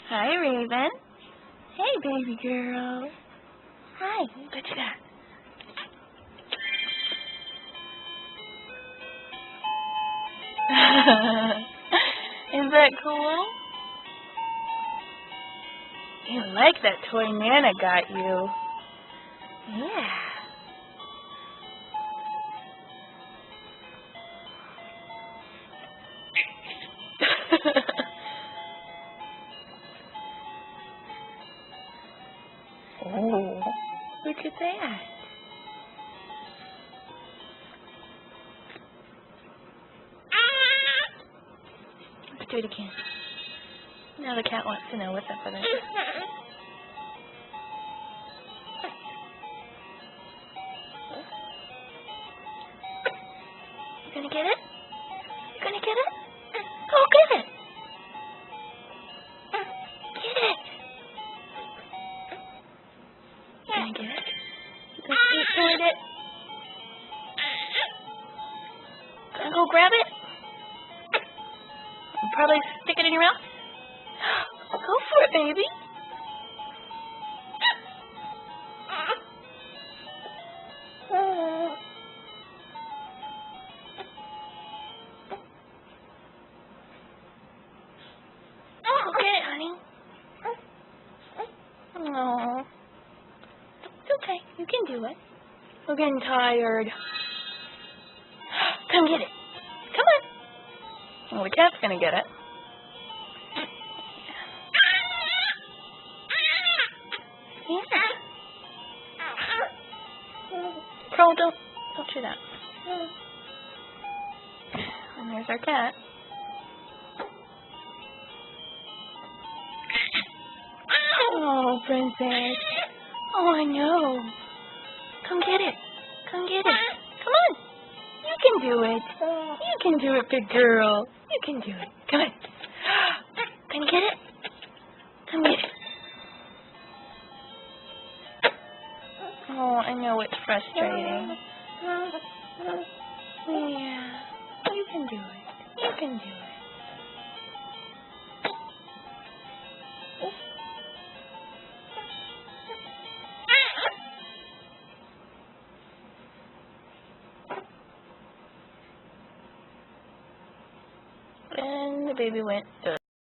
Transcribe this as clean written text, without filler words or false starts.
Hi, Raven. Hey, baby girl. Hi. What you got? Is that cool? You like that toy Nana got you. Yeah. Oh, look at that. Let's do it again. Now the cat wants to know what's up with it. You gonna get it? You gonna get it? Oh, get it! Get it! You gonna get it? You gonna scoot toward it? Gonna go grab it? And probably stick it in your mouth? Go for it, baby! Go get it, honey. No. It's okay. You can do it. We're getting tired. Come get it. Come on. Well, the cat's gonna get it. Yeah. Pearl, don't do that. And there's our cat. Oh, princess. Oh, I know. Come get it. Come get it. Come on. You can do it. You can do it, big girl. You can do it. Come on. Come get it. Come get it. Oh, I know it's frustrating. Yeah. You can do it. You can do it. And the baby went,